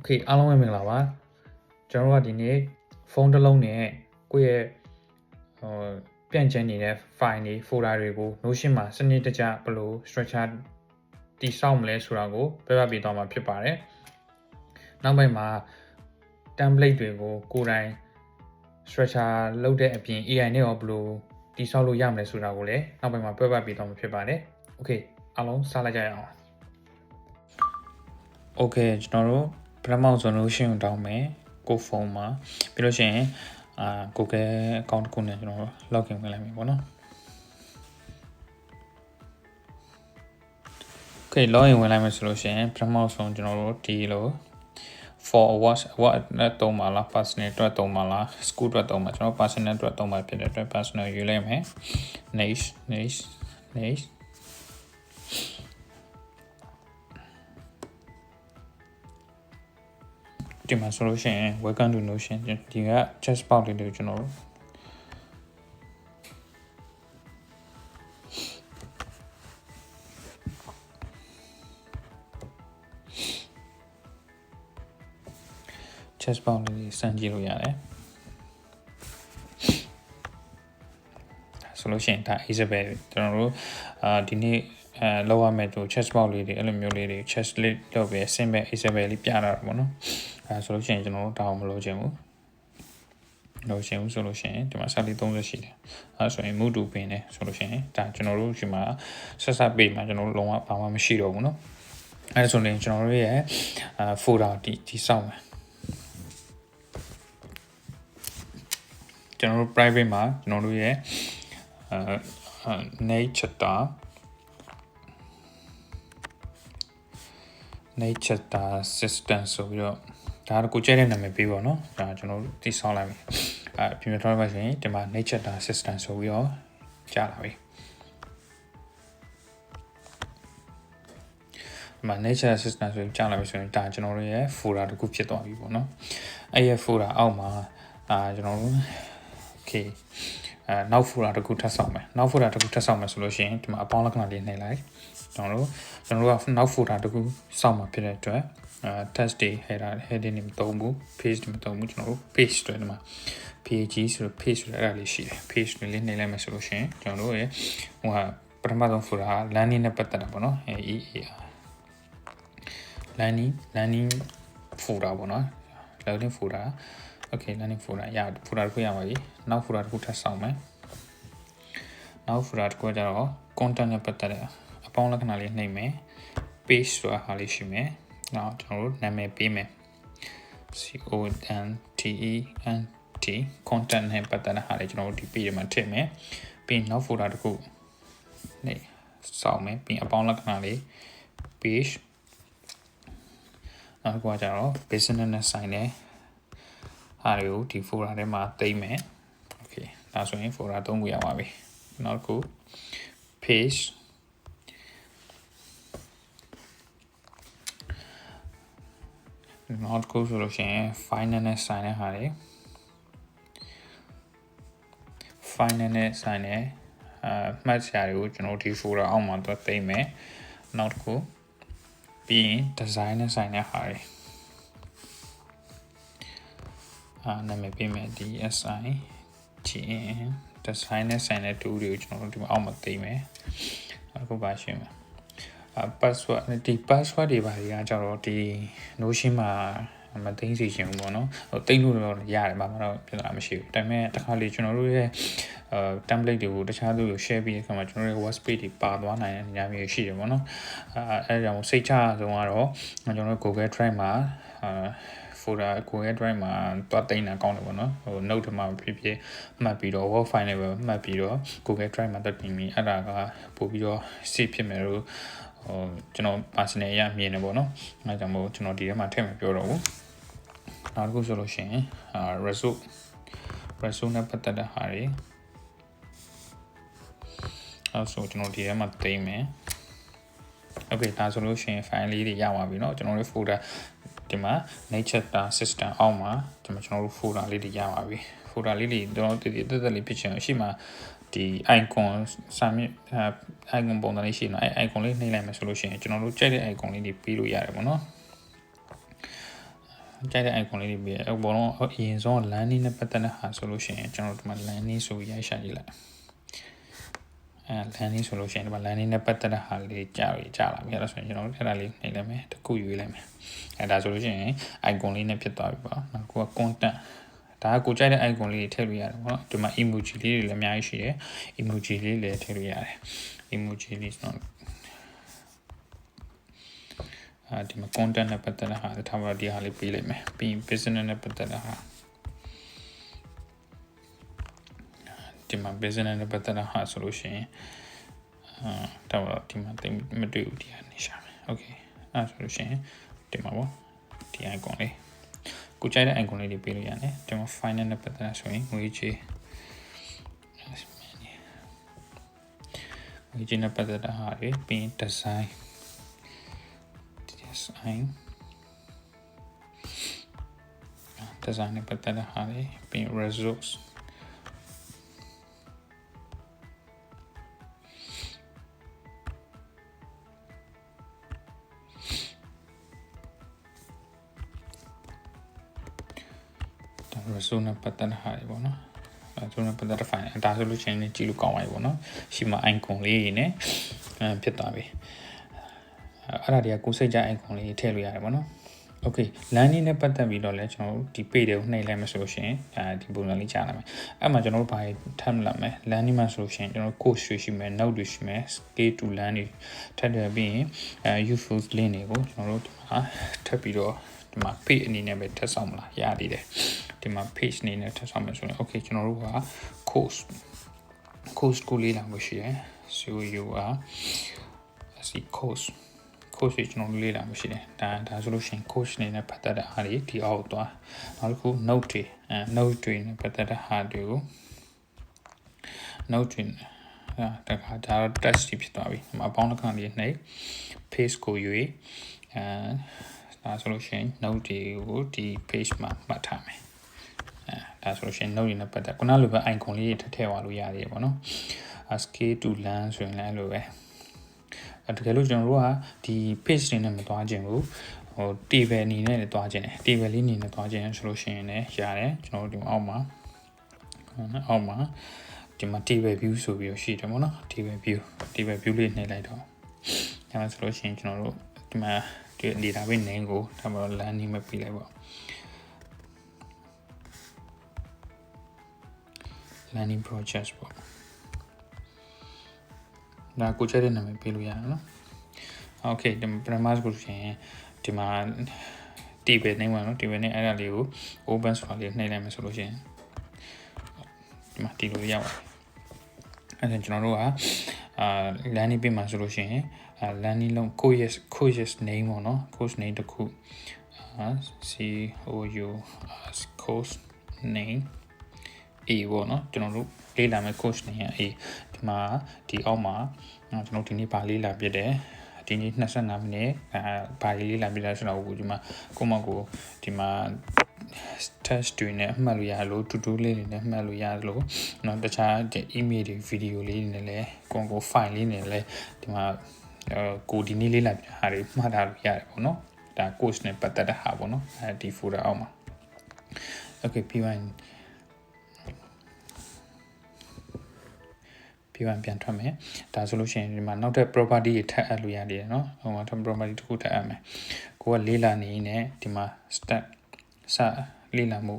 Okay အားလုံးပဲမင်္ဂလာပါကျွန်တော်တို့ကဒီနေ့ဖုန်းတစ်လုံးနဲ့ကိုယ့်ရဲ့ပြန့်ကျဲနေတဲ့ file တွေ folder တွေကို Notion မှာစနစ်တကျဘယ်လို structure တည်ဆောက်မလဲဆိုတာကိုပြပြပေးသွားမှာဖြစ်ပါတယ်နောက်ပိုင်းမှာ template တွေကိုကိုယ်တိုင် structure လုပ်တဲ့အပြင် AI နဲ့ရောဘယ်လိုတည်ဆောက်လို့ရမလဲဆိုတာကိုလည်းနောက်ပိုင်းမှာပြပြပေးသွားမှာဖြစ်ပါတယ် Okay အားလုံးစလိုက်ကြရအောင် Okay ကျွန်တော်တို့ပထမဆုံး Notion ကိုတောင်းမယ်ကိုဖုန်းမှာပြီးလို့ရှိရင်Google account တစ်ခုနဲ့ကျွန်တော် login ဝင်လိုက်မယ်ပေါ့နော် Okay login ဝင်လိုက်မယ်ဆိုလို့ရှိရင်ပထမဆုံးကျွန်တော်တို့ဒီလို for what နဲ့တုံးပါလား personal အတွက်တုံးပါလား school အတွက်တုံးပါကျွန်တော် personal အတွက်တုံးပါဖြစ်တဲ့အတွက် personal ယူလိုက်မယ် next ဒီမှာဆိုလို့ရှိရင် welcome to Notion ဒီက chat box လေးတွေကိုကျွန်တော်တို့ chat box လေးစမ်းကြည့်လို့ရတယ်ဆိုလို့ရှိရင်ဒါ Isabel ကျွန်တော်တို့ဒီနေ့လောက်ရမယ်သူ chat box လေးတွေအဲ့လိုမျိုးလေးတွေ chat လေးလုပ်ပြီးအဆင့်ပဲ Isabel လေးပြတာပေါ့နော်ဆိုလို့ရှိရင်ကျွန်တော်တို့တောင်းမလို့ခြင်းဘူးလို့ရှင်ဆိုလို့ရှိရင်ဒီမှာစာလေး30ရှိတယ်ဆိုရင် move to pin နဲ့ဆိုလို့ရှိရင်ဒါကျွန်တော်တို့ဒီမှာဆက်ပေးမှာကျွန်တော်တို့လုံးဝဘာမှမရှိတော့ဘူးเนาะအဲ့ဒါဆိုရင်ကျွန်တော်တို့ရဲ့folder ဒီစောင့်မယ်ကျွန်တော်တို့ private မှာကျွန်တော်တို့ရဲ့nature system ဆိုပြီးတော့ဒါကကိုကျဲတဲ့နာမည်ပေးပါเนาะဒါကျွန်တော်တို့တည်ဆောက်လိုက်ပြီပြင်ပြထားပါဆိုရင်ဒီမှာ nature system ဆိုပြီးတော့ကြာလာပြီဒီမှာ nature system ဆိုပြီးကြာလာပြီဆိုရင်ဒါကျွန်တော်တို့ရဲ့ folder တစ်ခုဖြစ်သွားပြီပေါ့เนาะအဲ့ရဲ့ folder အောက်မှာကျွန်တော်တို့ okay နောက် folder တစ်ခုထပ်ဆောက်မယ်နောက် folder တစ်ခုထပ်ဆောက်မယ်ဆိုလို့ရှိရင်ဒီမှာအပေါင်းလက္ခဏာလေးနှိပ်လိုက်ကျွန်တော်တို့ကနောက် folder တစ်ခုဆောက်မှာဖြစ်တဲ့အတွက် text တွေ heading တွေမသုံးဘူး page တွေမသုံးဘူးကျွန်တော်တို့ page တွေဒီမှာ page ဆိုတော့ page ဆိုတဲ့အဲ့ဒါလေးရှိတယ် page တွေလေးနှိပ်လိုက်မယ်ဆိုလို့ရှိရင်ကျွန်တော်တို့ရဲ့ဟိုဟာပထမဆုံး folder က learning နဲ့ပတ်သက်တာပေါ့နော် learning folder ပေါ့နော် learning folder okay learning folder ရ folder တစ်ခုရပါပြီနောက် folder တစ်ခုထပ်ဆောက်မယ်နောက် folder တစ်ခုကျတော့ content နဲ့ပတ်သက်တဲ့အပေါင်းလက္ခဏာလေးနှိပ်မယ် page ဆိုတာဟာလေးရှိမယ်နောက်ကျွန်တော်တို့နာမည်ပေးမယ် content နဲ့ပတ်သက်တဲ့ဟာလေးကျွန်တော်တို့ဒီ page မှာထည့်မယ်ပြီးနောက် folder တစ်ခုနေဆောက်မယ်ပြီးအပေါင်းလက္ခဏာလေး page နောက်ကကျတော့ business နဲ့ဆိုင်တဲ့ဟာတွေကိုဒီ folder ထဲမှာသိမ်းမယ် okay ဒါဆိုရင် folder 3ခုရပါပြီနောက်တစ်ခု pageနောက်တစ်ခုဆိုလို့ရှိရင် final နဲ့ဆိုင်တဲ့ဟာတွေ final နဲ့ဆိုင်တဲ့မှတ်စရာတွေကိုကျွန်တော်ဒီ folder အောက်မှာသွားသိမ်းမယ်နောက်တစ်ခုပြီးရင် design နဲ့ဆိုင်တဲ့ဟာတွေနာမည်ပေးမယ် DSIGN design နဲ့ဆိုင်တဲ့ tool တွေကိုကျွန်တော်တို့ဒီအောက်မှာသိမ်းမယ်အခုပါရှင်းမယ်password ဒီ password တွေပါတွေကကျတော့ဒီ Notion မှာမသိမ်းစီခြင်းဘူးပေါ့နော်ဟိုသိမ်းလို့တော့ရတယ်ဘာမှတော့ပြဿနာမရှိဘူးဒါပေမဲ့တစ်ခါလေကျွန်တော်တို့ရဲ့template တွေကိုတခြားသူကို share ပြီးတဲ့အခါမှာကျွန်တော်တို့ရဲ့ workspace တွေပါသွားနိုင်တဲ့နေရာမျိုးရှိတယ်ပေါ့နော်အဲဒါကြောင့်စိတ်ချဆုံးကတော့ကျွန်တော်တို့ Google Drive မှာfolder Google Drive မှာတွားသိမ်းတာကောင်းတယ်ပေါ့နော်ဟို note ထဲမှာဖြစ်ဖြစ်မှတ်ပြီးတော့ word file နဲ့ပဲမှတ်ပြီးတော့ Google Drive မှာတက်ပြီးပြီအဲ့ဒါကပို့ပြီးတော့ save ဖြစ်မယ်လို့ကျွန်တော် personal ရမြင်နေပေါ့နော်အဲဒါကြောင့်မို့ကျွန်တော်ဒီထဲမှာထည့်မပြောတော့ဘူးနောက်တစ်ခုဆိုလို့ရှိရင်result နဲ့ပတ်သက်တဲ့ဟာတွေအဲဆိုကျွန်တော်ဒီထဲမှာသိမ်းမယ် okay ဒါဆိုလို့ရှိရင် file လေးတွေရပါပြီเนาะကျွန်တော်တို့ folder ဒီမှာ nature system အောက်မှာကျွန်တော်တို့ folder လေးတွေရပါပြီ folder လေးတွေတော့တည်တက်လေးဖြစ်ချင်ရှိမှာဒီ icon စာမျက် icon ပုံစံလေးရှိနေအဲ icon လေးနှိပ်လိုက်မယ်ဆိုလို့ရှိရင်ကျွန်တော်တို့ကြိုက်တဲ့ icon လေးတွေပြီးလို့ရတယ်ပေါ့နော် ကြိုက်တဲ့ icon လေးတွေပြီးအပေါ်တော့အရင်ဆုံး landing နဲ့ပတ်သက်တဲ့ဟာဆိုလို့ရှိရင်ကျွန်တော်တို့ဒီမှာ landing ဆိုရိုက်ရှာကြည့်လိုက်landing ဆိုလို့ရှိရင်ဒီမှာ landing နဲ့ပတ်သက်တဲ့ဟာလေးကြာလာပြီအဲ့ဒါဆိုရင်ကျွန်တော်တို့အဲ့ဒါလေးနှိပ်လိုက်မယ်တစ်ခုယူလိုက်မယ်ဒါဆိုလို့ရှိရင် icon လေးနဲ့ဖြစ်သွားပြီပေါ့နော်ကိုက content ဒါကကိုကြိုက်တဲ့ icon လေးတွေထည့်လို့ရတယ်ပေါ့နော်ဒီမှာ emoji လေးတွေလည်းအများကြီးရှိတယ် emoji လေးလည်းထည့်လို့ရတယ် emoji လေးဆိုတော့ဒီမှာ content နဲ့ပတ်သက်တဲ့ဟာထားပါဒီဟာလေးပေးလိုက်မယ်ပြီးရင် business နဲ့ပတ်သက်တဲ့ဟာဒီမှာ business နဲ့ပတ်သက်တဲ့ဟာဆိုလို့ရှိရင်တော့ဒီမှာမတွေ့ဘူးဒီဟာနေရှာမယ် okay အဲ့ဆိုလို့ရှိရင်ဒီမှာပေါ့ဒီ icon လေးကိုကြိုက်တဲ့ icon လေးတွေပေးလို့ရတယ်ဒီမှာ finance နဲ့ပတ်သက်တာဆိုရင်ငွေကြေးနဲ့ပတ်သက်တဲ့ဟာတွေပြီးရင် design နဲ့ပတ်သက်တဲ့ဟာတွေပြီးရင် resource resource နဲ့ပတ်သက်တဲ့ဟာတွေပေါ့နော်resource နဲ့ပတ်သက်တဲ့ file ဒါဆိုလို့ရှိရင်ကြည့်လို့ကောင်းပါပြီပေါ့နော်ရှိမှာ icon လေးတွေနဲ့ဖြစ်သွားပြီအဲ့ဒါတွေကကိုယ်စိတ်ကြ icon လေးထည့်လို့ရတယ်ပေါ့နော် okay landing နဲ့ပတ်သက်ပြီးတော့လဲကျွန်တော်တို့ဒီ page တွေကိုနှိပ်လိုက်မှဆိုလို့ရှိရင်ဒီပုံစံလေးကြာလာမယ်အဲ့မှာကျွန်တော်တို့ဘာထပ်လာမယ် landing မှာဆိုလို့ရှိရင်ကျွန်တော်တို့ course တွေရှိမယ် note တွေရှိမယ် scale to land တွေထပ်တယ်ပြီးရင်useful link တွေကိုကျွန်တော်တို့ဒီမှာထပ်ပြီးတော့ဒီမှာ page အနေနဲ့ပဲထပ်ဆောင်မလားရသေးတယ်ဒီမှာ page အနေနဲ့ထပ်ဆောင်မယ်ဆိုရင် okay ကျွန်တော်တို့က course ကိုလေးလာလို့ရှိရယ် so you are see course ကျွန်တော်လေးလာမှရှိတယ်ဒါဆိုလို့ရှိရင် coach နေနဲ့ပတ်သက်တဲ့အားတွေဒီအောက်သွားနောက်တစ်ခု note တွေနဲ့ပတ်သက်တဲ့အားတွေကို note တွေဒါကဒါ test ဖြစ်သွားပြီဒီမှာအပေါင်းတစ်ခါလေးနှိပ် page ကိုယူဒါဆိုလို့ရှိရင် note တွေကိုဒီ page မှာမှတ်ထားမယ်ဒါဆိုလို့ရှိရင် note တွေနဲ့ပတ်သက်ခုနလိုပဲ icon လေးတွေထည့်သွားလို့ရတယ်ပေါ့နော် scale to land ဆိုရင်လည်းအဲ့လိုပဲတကယ်လို့ကျွန်တော်တို့ကဒီ page တွေနဲ့မသွားခြင်းဘူးtable အနေနဲ့လည်းသွားခြင်းတယ် table လေးအနေနဲ့သွားခြင်းဆိုလို့ရှိရင်လည်းရတယ်ကျွန်တော်တို့ဒီအောက်မှာဒီမှာ table view ဆိုပြီးတော့ရှိတယ်ပေါ့နော် table view လေးနှိပ်လိုက်တော့ဒါမှဆိုလို့ရှိရင်ကျွန်တော်တို့ဒီမှာဒီ database name ကိုဒါမှမဟုတ် landing မှာပြလိုက်ပေါ့ landing project ပေါ့ဒါကိုချက်တဲ့နာမည်ပေးလို့ရတယ်နော် okay ဒီ premise ကိုရှင်ဒီမှာ table name ပါနော် table name အဲ့ဒါလေးကို open ဆိုတာလေးနှိပ်လိုက်မယ်ဆိုလို့ရှင်ဒီမှာတီလို့ရပါတယ်အဲ့ဒါကျွန်တော်တို့ကlanding page မှာဆိုလို့ရှင်landing လုံး course name ပေါ့နော် course name တစ်ခု course name A ပေါ့နော်ကျွန်တော်တို့လေ့လာမယ့် course နေရ A ဒီမှာဒီအောက်မှာကျွန်တော်ဒီနေ့ပါလေးလာပြတယ်ဒီနေ့25မိနစ်ပါလေးလာပြတယ်ဆိုတော့ဒီမှာကိုမကိုဒီမှာ test တွေနဲ့အမှတ်လို့ရလို့ tutorial လေးတွေနဲ့မှတ်လို့ရလို့เนาะတခြား email တွေ video လေးတွေနဲ့လည်းကို file လေးနဲ့လည်းဒီမှာကိုဒီနေ့လေးလာပြတာတွေမှတ်ထားလို့ရတယ်ပေါ့နော်ဒါ course နဲ့ပတ်သက်တဲ့ဟာပေါ့နော်ဒီ folder အောက်မှာ okay ပြီးပြန်ထွက်မယ်ဒါဆိုလို့ရှိရင်ဒီမှာနောက်ထပ် property တွေထပ်အပ်လို့ရတယ်เนาะဟိုမှာထပ် property တစ်ခုထပ်အပ်မယ်ကိုကလေးလာနေနေဒီမှာ start စလေးလာမှု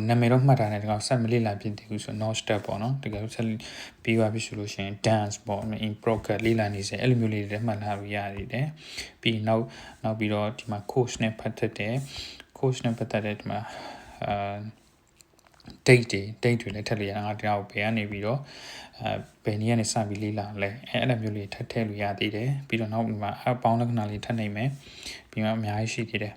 နာမည်တော့မှတ်ထားတယ်ဒီကောင်ဆက်မလေးလာဖြစ်တယ်ဆိုတော့ no step ပေါ့နော်တကယ်လို့ဆက်ပြီးပါပြီဆိုလို့ရှိရင် dance ပေါ့ in progress လေးလာနေစေအဲ့လိုမျိုးလေးတွေမှတ်ထားလို့ရရတယ်ပြီးနောက်ပြီးတော့ဒီမှာ course နဲ့ပတ်သက်တဲ့ဒီမှာdate တွေလည်းထည့်လို့ရတာငါတရားကိုဘယ်ကနေပြီးတော့ဘယ်နည်းကနေစပြီးလေးလာလဲအဲ့လိုမျိုးလေးထည့်လို့ရသေးတယ်ပြီးတော့နောက်ဒီမှာအပေါင်းလက္ခဏာလေးထပ်နိုင်မယ်ပြီးတော့အများကြီးရှိသေးတယ်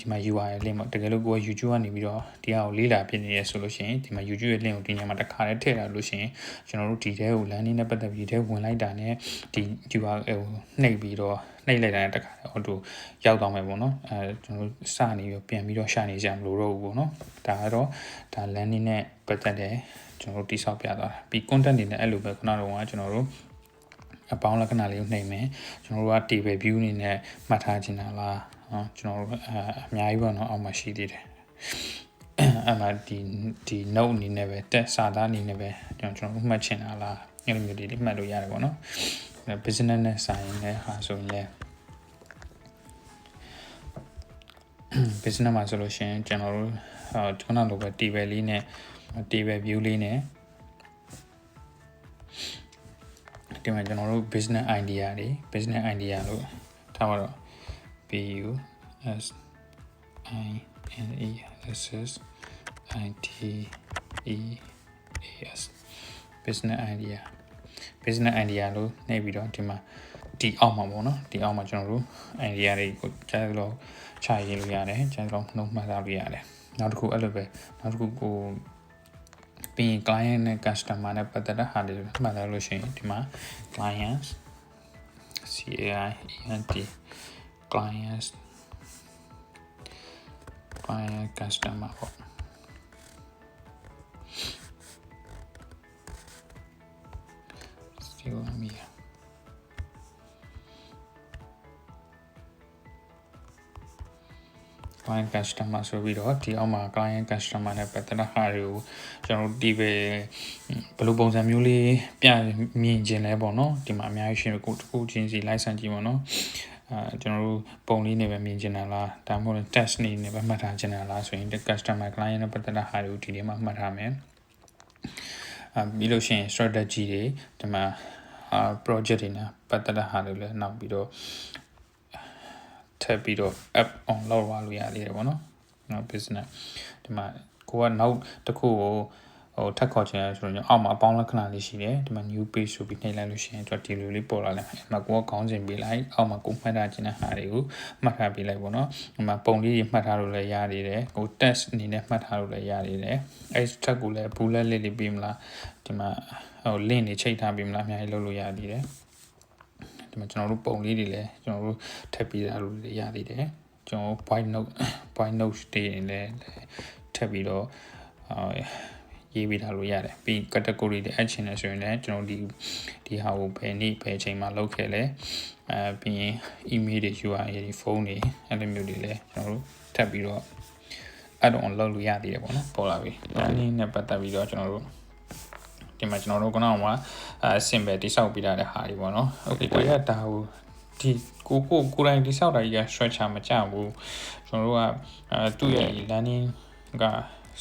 ဒီမှာ URL link ပေါ့တကယ်လို့ကိုက YouTube ကနေပြီးတော့ဒီဟာကိုလေးလာဖြစ်နေရဆိုလို့ရှိရင်ဒီမှာ YouTube ရဲ့ link ကိုဒီညမှာတစ်ခါတည်းထည့်ထားလို့ရှိရင်ကျွန်တော်တို့ဒီထဲကို landing နဲ့ပတ်သက်ပြီးဒီထဲဝင်လိုက်တာနဲ့ဒီ URL ကိုနှိပ်ပြီးတော့နှိပ်လိုက်တာတစ်ခါတည်း auto ရောက်သွားမယ်ပေါ့နော်ကျွန်တော်တို့စနေပြီးပြန်ပြီးတော့ရှာနေကြမလို့တော့ဘူးပေါ့နော်ဒါကတော့ဒါ landing နဲ့ပတ်သက်တဲ့ကျွန်တော်တို့တိစောက်ပြသွားတာပြီး content တွေနဲ့အဲ့လိုပဲခုနကတော့ကျွန်တော်တို့ အပေါင်းလက္ခဏာလေးကိုနှိပ်မယ်ကျွန်တော်တို့က table view အနေနဲ့မှတ်ထားခြင်းတာလားကျွန်တော်တို့အများကြီးပေါ့နော်အောက်မှာရှိသေးတယ်အမှဒီ note အနေနဲ့ပဲတက်စာသားအနေနဲ့ပဲကျွန်တော်တို့မှတ်ချင်တာလားအဲ့လိုမျိုးလေးမှတ်လို့ရတယ်ပေါ့နော် business နဲ့ဆိုင်နဲ့ဟာဆိုရင်လည်း business မှာဆိုလို့ရှိရင်ကျွန်တော်တို့ခုနလိုပဲ table လေးနဲ့ table view လေးနဲ့ဒီမှာကျွန်တော်တို့ business idea တွေ business idea လို့ထားပါတော့ BUSINESS IDEAS business idea လို့နေပြီးတော့ဒီမှာဒီအောက်မှာပေါ့နော်ဒီအောက်မှာကျွန်တော်တို့ idea တွေကိုကြားလို့ချရေးလို့ရတယ်ကြားလို့နှုတ်မှတ်ထားလို့ရတယ်နောက်တစ်ခုအဲ့လိုပဲနောက်တစ်ခုကိုပြီး client နဲ့ customer နဲ့ပတ်သက်တဲ့ဟာတွေမှတ်ထားလို့ရှိရင်ဒီမှာ clients CAIENT client customer ပေါ့ still me client customer ဆိုပြီးတော့ဒီအောက်မှာ client customer နဲ့ပတ်သက်တဲ့ဟာတွေကိုကျွန်တော်တို့ဒီပဲဘယ်လိုပုံစံမျိုးလေးပြမြင်ခြင်းလဲပေါ့နော်ဒီမှာအများကြီးရှင်ကိုတစ်ခုချင်းစီလိုက်ဆန်ကြည့်ပေါ့နော်ကျွန်တော်တို့ပုံလေးနဲ့ပဲမြင်ချင်တာလားဒါမှမဟုတ် test နေနဲ့ပဲမှတ်ထားချင်တာလားဆိုရင် customer client နဲ့ပတ်သက်တဲ့ဟာတွေကိုဒီထဲမှာမှတ်ထားမယ်ပြီးလို့ရှိရင် strategy တွေဒီမှာproject တွေနဲ့ပတ်သက်တဲ့ဟာတွေလည်းနောက်ပြီးတော့ထပ်ပြီးတော့ app on လောက်ရလို့ရသေးတယ်ပေါ့နော်။ business ဒီမှာကိုကနောက်တစ်ခုကိုထပ်ခေါ်ချင်ရဆိုတော့အောက်မှာအပေါင်းလက္ခဏာလေးရှိတယ်ဒီမှာ new page ဆိုပြီးနှိပ်လိုက်လို့ရှိရင်ဒီလိုလေးပေါ်လာတယ်အဲ့မှာကိုကခေါင်းစဉ်ပေးလိုက်အောက်မှာကိုမှတ်ထားခြင်းတဲ့ဟာတွေကိုမှတ်ထားပေးလိုက်ပေါ့နော်ဒီမှာပုံလေးတွေမှတ်ထားလို့လည်းရသေးတယ်ကို test အနေနဲ့မှတ်ထားလို့လည်းရသေးတယ်အဲ့ထပ်ကိုလည်း bullet လေးပေးမလားဒီမှာlink တွေချိန်ထားပေးမလားအများကြီးလုပ်လို့ရသေးတယ်ဒီမှာကျွန်တော်တို့ပုံလေးတွေလည်းကျွန်တော်တို့ထပ်ပြီးတာလို့ရသေးတယ်ကျွန်တော် point note တွေလည်းထပ်ပြီးတော့ရေးပေးထားလို့ရတယ်ပြီး category တွေအပ်ချင်တယ်ဆိုရင်လည်းကျွန်တော်ဒီဟာကိုဘယ်နေ့ဘယ်ချိန်မှာလုပ်ခဲ့လဲပြီးရင် email တွေ URL တွေဖုန်းတွေအဲ့လိုမျိုးတွေလည်းကျွန်တော်တို့ထပ်ပြီးတော့ add on လုပ်လို့ရသေးတယ်ပေါ့နော်ပေါ်လာပြီအဲ့ဒီနဲ့ပတ်သက်ပြီးတော့ကျွန်တော်တို့ဒီမှာကျွန်တော်တို့ကတော့simple တိစောက်ပြထားတဲ့ဟာတွေပေါ့နော် okay ကိုရတာဟိုဒီကိုတိုင်းတိစောက်တာကြီးက structure မကြဘူးကျွန်တော်တို့ကသူ့ရဲ့ learning က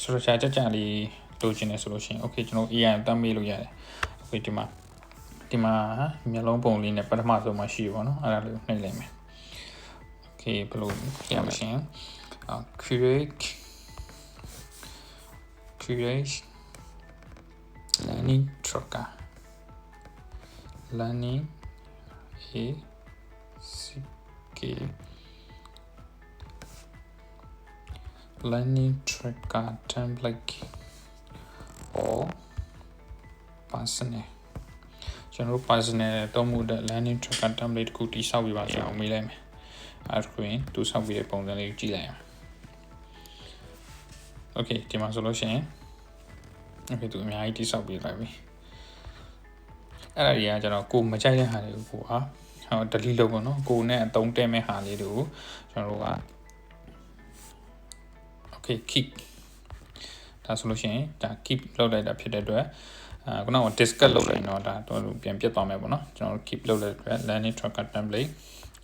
structure ကြလေးလိုချင်တယ်ဆိုလို့ရှိရင် okay ကျွန်တော် AI တတ်မေးလို့ရတယ် okay ဒီမှာမျက်လုံးပုံလေးနဲ့ပထမဆုံးမှရှိပါတော့အဲ့ဒါလေးကိုနှိပ်လိုက်မယ် okay ဘယ်လိုရမရှင်create learning tracker learning learning tracker template or personal ကျွန်တော် personal တော့မှုတဲ့ learning tracker template ကိုတိစောက်ပြပါဆိုအောင်မေးလိုက်မယ်အဲ့ဒါရင်သူစောက်ပြတဲ့ပုံစံလေးကိုကြည့်လိုက်အောင် okay ဒီမှာဆိုလို့ရှိရင် okay သူအများကြီးတိစောက်ပြလိုက်ပြီအဲ့ဒါတွေကကျတော့ကိုမကြိုက်တဲ့ဟာတွေကိုကိုdelete လုပ်ပေါ့နော်ကိုနဲ့အသုံးတဲ့မဲ့ဟာလေးတွေကိုကျွန်တော်တို့က okay keep ဒါဆိုလို့ရှိရင်ဒါ keep လုပ်လိုက်တာဖြစ်တဲ့အတွက်ခုနက discuss လုပ်လိုက်တော့ဒါတို့ပြန်ပြတ်သွားမယ်ပေါ့နော်ကျွန်တော်တို့ keep လုပ်လိုက်တဲ့အတွက် learning tracker template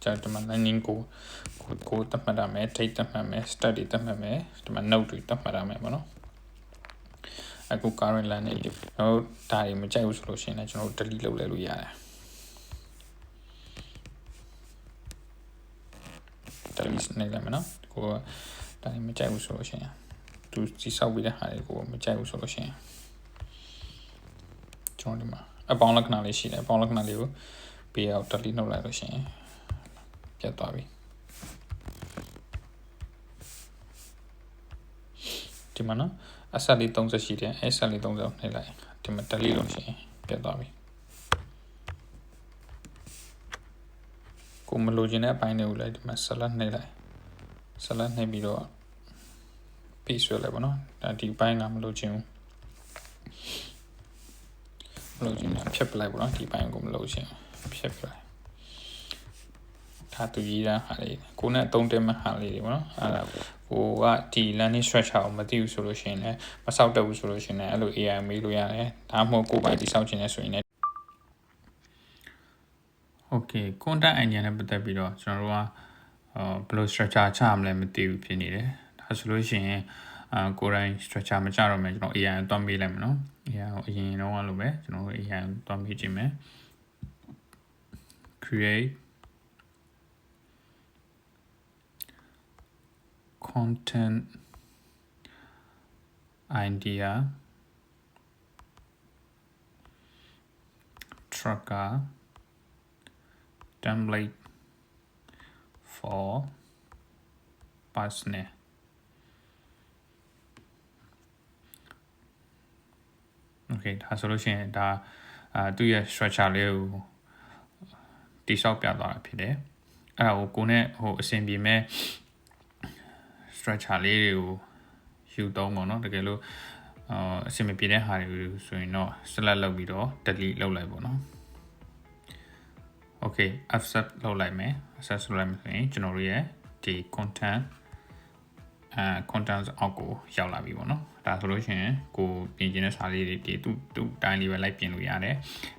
ကျွန်တော်ဒီမှာ learning ကိုသတ်မှတ်ရမယ် date သတ်မှတ်မယ် study သတ်မှတ်မယ်ဒီမှာ note တွေသတ်မှတ်ရမယ်ပေါ့နော်အခု current learning တွေတော့ဒါတွေမကြိုက်ဘူးဆိုလို့ရှိရင်လည်းကျွန်တော်တို့ delete လုပ်လိုက်လို့ရတယ် delete နေလိုက်မယ်နော်ကိုကဒါတွေမကြိုက်ဘူးဆိုလို့ရှိရင်သူစီစောက်ပြီးတဲ့ဟာတွေကိုမကြိုက်ဘူးဆိုလို့ရှိရင်ကျွန်တော်ဒီမှာအပေါင်းလက္ခဏာလေးရှိတယ်အပေါင်းလက္ခဏာလေးကိုပေးအောင် delete လုပ်လိုက်လို့ရှိရင်ပြတ်သွားပြီဒီမှာနော်အဆက်လေး30ရှိတယ်အဲ့ဆက်လေး30နှိပ်လိုက်ဒီမှာ delete လုပ်ရှင်ပြတ်သွားပြီကိုမလိုချင်တဲ့အပိုင်းတွေကိုလည်းဒီမှာ select နှိပ်လိုက် select နှိပ်ပြီးတော့ paste ဆွဲလိုက်ပါနော်ဒါဒီပိုင်းကမလိုချင်ဘူးမလိုချင်တာဖြတ်ပလိုက်ပါနော်ဒီပိုင်းကိုမလိုချင် ဖြတ်ပြလိုက်ဒါသူရေးတာဟာလေးကိုနဲ့အသုံးတင်မဲ့ဟာလေးတွေပေါ့နော်အဲ့ဒါကိုကဒီ learning structure ကိုမသိဘူးဆိုလို့ရှိရင်လည်းမဆောက်တတ်ဘူးဆိုလို့ရှိရင်လည်းအဲ့လို AI မေးလို့ရတယ်ဒါမှမဟုတ်ကိုယ်ပိုင်တည်ဆောက်ခြင်းနဲ့ဆိုရင်လည်း Okay content engine နဲ့ပတ်သက်ပြီးတော့ကျွန်တော်တို့ကဘယ်လို structure ချမလဲမသိဘူးဖြစ်နေတယ်ဒါဆိုလို့ရှိရင်ကိုယ်တိုင် structure မချတော့မယ်ကျွန်တော် AI ကိုတွန်းပေးလိုက်မယ်နော် AI ကိုအရင်တော့လိုပဲကျွန်တော်တို့ AI ကိုတွန်းပေးကြည့်မယ် create content idea tracker template for personal okay ဒါဆိုလို့ရှိရင်ဒါသူ့ရဲ့ structure လေးကိုတိဆောက်ပြသွားတာဖြစ်တယ်အဲ့ဒါကိုကိုနဲ့ဟိုအဆင်ပြေမဲ့ structure လေးတွေကိုယူသုံးပေါ့နော်တကယ်လို့အဆင်မပြေတဲ့ဟာတွေဆိုရင်တော့ select လုပ်ပြီးတော့ delete လုပ်လိုက်ပေါ့နော် okay accept လုပ်လိုက်မယ် accept လုပ်လိုက်မယ်ဆိုရင်ကျွန်တော်တို့ရဲ့ဒီ content content အောက်ကိုရောက်လာပြီပေါ့နော်ဒါဆိုလို့ရှိရင်ကိုပြင်ကျင်တဲ့စာလေးတွေဒီသူ့တိုင်းလေးပဲလိုက်ပြင်လို့ရတယ်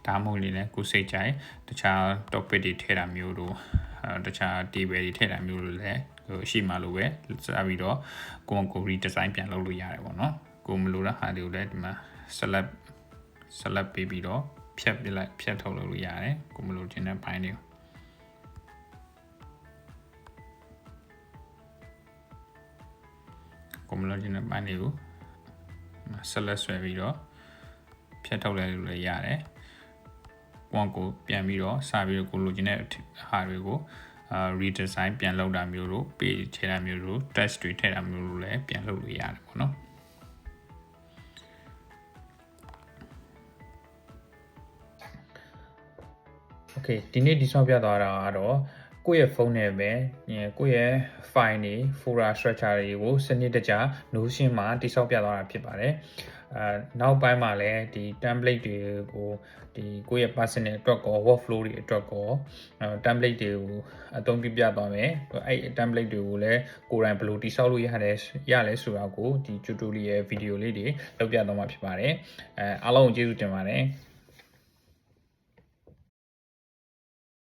ဒါမှမဟုတ်လေလည်းကိုစိတ်ကြိုက်တခြား topic တွေထည့်တာမျိုးတို့တခြား table တွေထည့်တာမျိုးလို့လည်းရှိမှလို့ပဲစပြီးတော့ကို redesign ပြန်လုပ်လို့ရတယ်ပေါ့နော်ကိုမလိုတဲ့ဟာတွေကိုလည်းဒီမှာ select ပေးပြီးတော့ဖြတ်ပြလိုက်ဖြတ်ထုတ်လုပ်လို့ရတယ်ကိုမလိုချင်တဲ့ဘိုင်းတွေကိုမလို့ခြင်းတဲ့ပိုင်းတွေကို select ဆွဲပြီးတော့ဖြတ်ထုတ်လိုက်လို့လည်းရတယ်။ကိုပြန်ပြီးတော့စပြီးတော့ကိုလိုချင်တဲ့ဟာတွေကိုredesign ပြန်လုပ်တာမျိုးတို့ page ထည့်တာမျိုးတို့ text တွေထည့်တာမျိုးတို့လည်းပြန်လုပ်လို့ရတယ်ပေါ့နော်။ Okay ဒီနေ့ဒီဆောက်ပြသွားတာကတော့ကိုယ့်ရဲ့ဖုန်းနဲ့ပဲကိုယ့်ရဲ့ file တွေ folder structure တွေကိုစနစ်တကျ Notion မှာတိဆောက်ပြသွားတာဖြစ်ပါတယ်နောက်ပိုင်းမှာလည်းဒီ template တွေကိုဒီကိုယ့်ရဲ့ personal အတွက်ကော workflow တွေအတွက်ကော template တွေကိုအသုံးပြုပြသွားမယ်အဲ့ template တွေကိုလည်းကိုယ်တိုင်ဘယ်လိုတိဆောက်လို့ရလဲဆိုတာကိုဒီ tutorial video လေးတွေလုပ်ပြသွားမှာဖြစ်ပါတယ်အားလုံးကိုကျေးဇူးတင်ပါတယ်